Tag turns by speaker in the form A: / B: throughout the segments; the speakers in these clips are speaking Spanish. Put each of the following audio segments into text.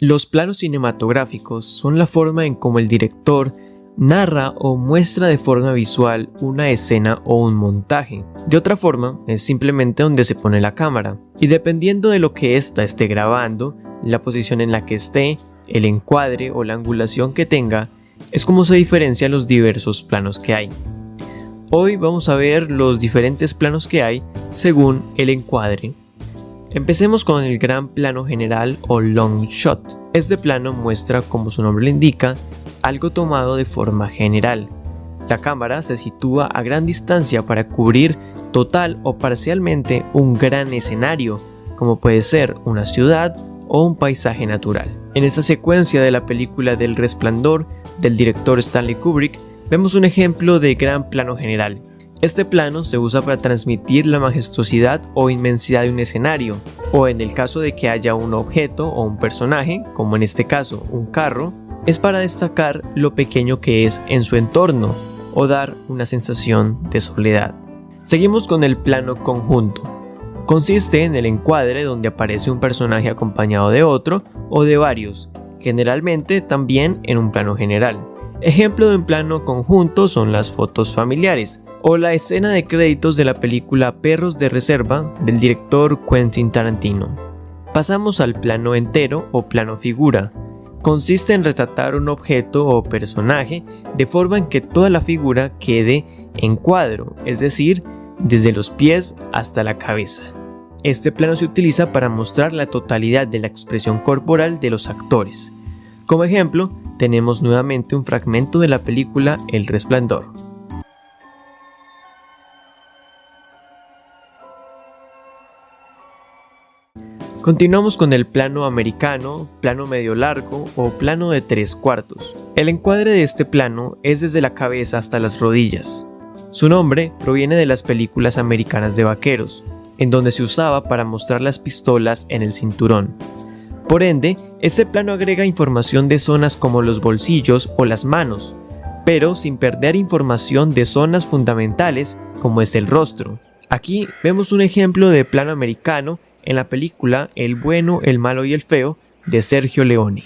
A: Los planos cinematográficos son la forma en cómo el director narra o muestra de forma visual una escena o un montaje. De otra forma, es simplemente donde se pone la cámara, y dependiendo de lo que ésta esté grabando, la posición en la que esté, el encuadre o la angulación que tenga, es como se diferencian los diversos planos que hay. Hoy vamos a ver los diferentes planos que hay según el encuadre. Empecemos con el gran plano general o long shot. Este plano muestra, como su nombre lo indica, algo tomado de forma general. La cámara se sitúa a gran distancia para cubrir total o parcialmente un gran escenario, como puede ser una ciudad o un paisaje natural. En esta secuencia de la película del Resplandor del director Stanley Kubrick, vemos un ejemplo de gran plano general. Este plano se usa para transmitir la majestuosidad o inmensidad de un escenario, o en el caso de que haya un objeto o un personaje, como en este caso un carro, es para destacar lo pequeño que es en su entorno, o dar una sensación de soledad. Seguimos con el plano conjunto. Consiste en el encuadre donde aparece un personaje acompañado de otro o de varios, generalmente también en un plano general. Ejemplo de un plano conjunto son las fotos familiares, o la escena de créditos de la película Perros de Reserva del director Quentin Tarantino. Pasamos al plano entero o plano figura. Consiste en retratar un objeto o personaje de forma en que toda la figura quede en cuadro, es decir, desde los pies hasta la cabeza. Este plano se utiliza para mostrar la totalidad de la expresión corporal de los actores. Como ejemplo, tenemos nuevamente un fragmento de la película El Resplandor. Continuamos con el plano americano, plano medio largo o plano de 3/4. El encuadre de este plano es desde la cabeza hasta las rodillas. Su nombre proviene de las películas americanas de vaqueros, en donde se usaba para mostrar las pistolas en el cinturón. Por ende, este plano agrega información de zonas como los bolsillos o las manos, pero sin perder información de zonas fundamentales como es el rostro. Aquí vemos un ejemplo de plano americano en la película El bueno, el malo y el feo de Sergio Leone.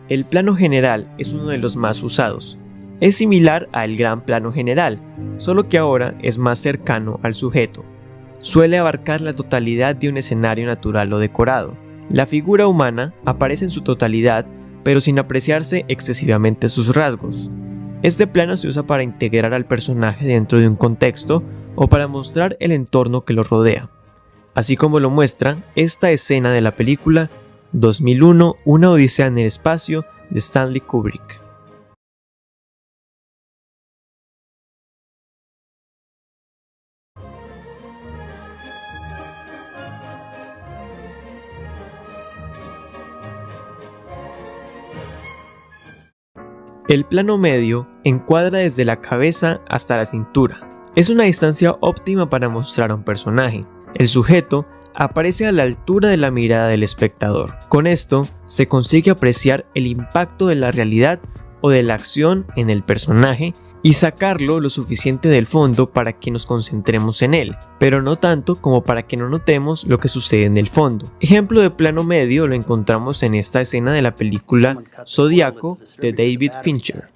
A: El plano general es uno de los más usados. Es similar al gran plano general, solo que ahora es más cercano al sujeto. Suele abarcar la totalidad de un escenario natural o decorado. La figura humana aparece en su totalidad, pero sin apreciarse excesivamente sus rasgos. Este plano se usa para integrar al personaje dentro de un contexto o para mostrar el entorno que lo rodea, así como lo muestra esta escena de la película 2001, Una odisea en el espacio de Stanley Kubrick. El plano medio encuadra desde la cabeza hasta la cintura. Es una distancia óptima para mostrar a un personaje. El sujeto aparece a la altura de la mirada del espectador. Con esto se consigue apreciar el impacto de la realidad o de la acción en el personaje y sacarlo lo suficiente del fondo para que nos concentremos en él, pero no tanto como para que no notemos lo que sucede en el fondo. Ejemplo de plano medio lo encontramos en esta escena de la película Zodíaco de David Fincher.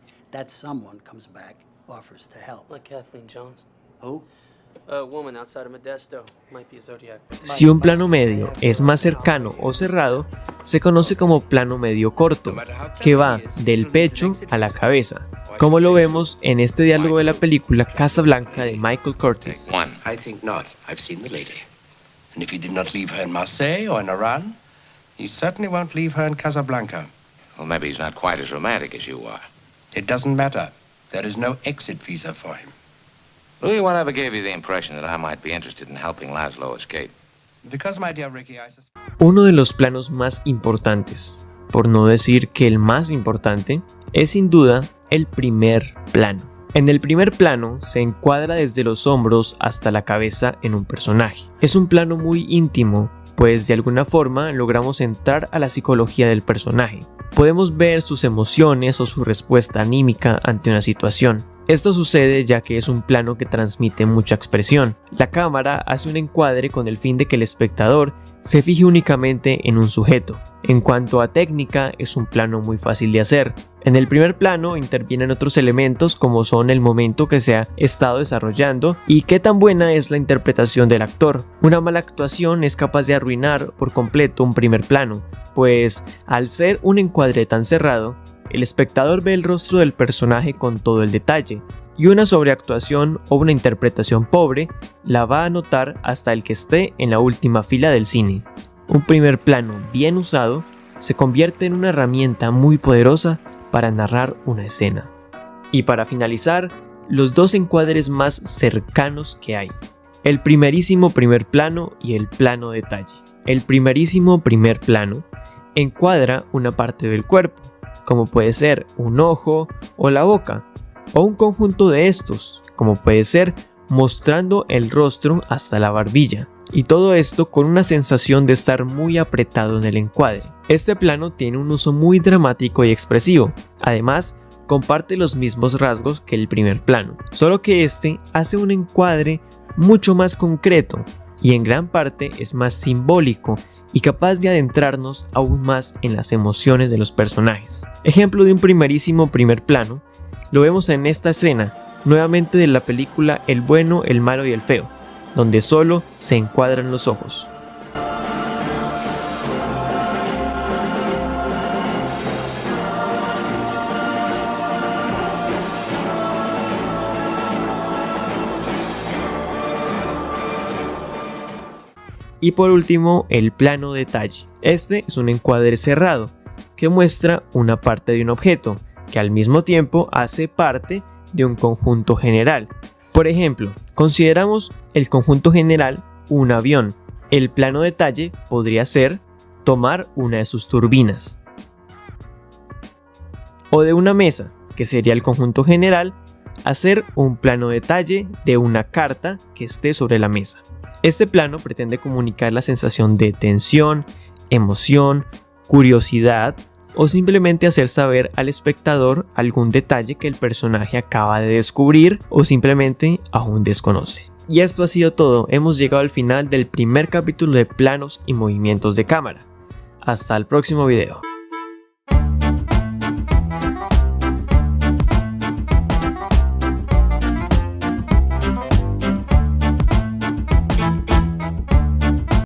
A: Si un plano medio es más cercano o cerrado, se conoce como plano medio corto, que va del pecho a la cabeza, como lo vemos en este diálogo de la película Casablanca de Michael Curtiz.
B: I think not. I've seen the lady. And if he did not leave her in Marseille or in Iran, he certainly won't leave her in Casablanca.
C: Well, maybe he's not quite as romantic as you are.
B: It doesn't matter. There is no exit visa for him.
C: Louis, what ever gave you the impression that I might be interested in helping Laszlo escape?
B: Because, my dear Ricky, I suspect...
A: Uno de los planos más importantes, por no decir que el más importante, es sin duda el primer plano. En el primer plano se encuadra desde los hombros hasta la cabeza en un personaje. Es un plano muy íntimo, pues de alguna forma logramos entrar a la psicología del personaje. Podemos ver sus emociones o su respuesta anímica ante una situación. Esto sucede ya que es un plano que transmite mucha expresión. La cámara hace un encuadre con el fin de que el espectador se fije únicamente en un sujeto. En cuanto a técnica, es un plano muy fácil de hacer. En el primer plano intervienen otros elementos como son el momento que se ha estado desarrollando y qué tan buena es la interpretación del actor. Una mala actuación es capaz de arruinar por completo un primer plano, pues al ser un encuadre tan cerrado, el espectador ve el rostro del personaje con todo el detalle, y una sobreactuación o una interpretación pobre la va a notar hasta el que esté en la última fila del cine. Un primer plano bien usado se convierte en una herramienta muy poderosa para narrar una escena. Y para finalizar, los dos encuadres más cercanos que hay: el primerísimo primer plano y el plano detalle. El primerísimo primer plano encuadra una parte del cuerpo, como puede ser un ojo o la boca, o un conjunto de estos, como puede ser mostrando el rostro hasta la barbilla, y todo esto con una sensación de estar muy apretado en el encuadre. Este plano tiene un uso muy dramático y expresivo, además comparte los mismos rasgos que el primer plano, solo que este hace un encuadre mucho más concreto y en gran parte es más simbólico y capaz de adentrarnos aún más en las emociones de los personajes. Ejemplo de un primerísimo primer plano lo vemos en esta escena, nuevamente de la película El bueno, el malo y el feo, donde solo se encuadran los ojos. Y por último, el plano detalle. Este es un encuadre cerrado que muestra una parte de un objeto que al mismo tiempo hace parte de un conjunto general. Por ejemplo, consideramos el conjunto general un avión. El plano detalle podría ser tomar una de sus turbinas. O de una mesa, que sería el conjunto general, hacer un plano detalle de una carta que esté sobre la mesa. Este plano pretende comunicar la sensación de tensión, emoción, curiosidad o simplemente hacer saber al espectador algún detalle que el personaje acaba de descubrir o simplemente aún desconoce. Y esto ha sido todo, hemos llegado al final del primer capítulo de planos y movimientos de cámara. Hasta el próximo video.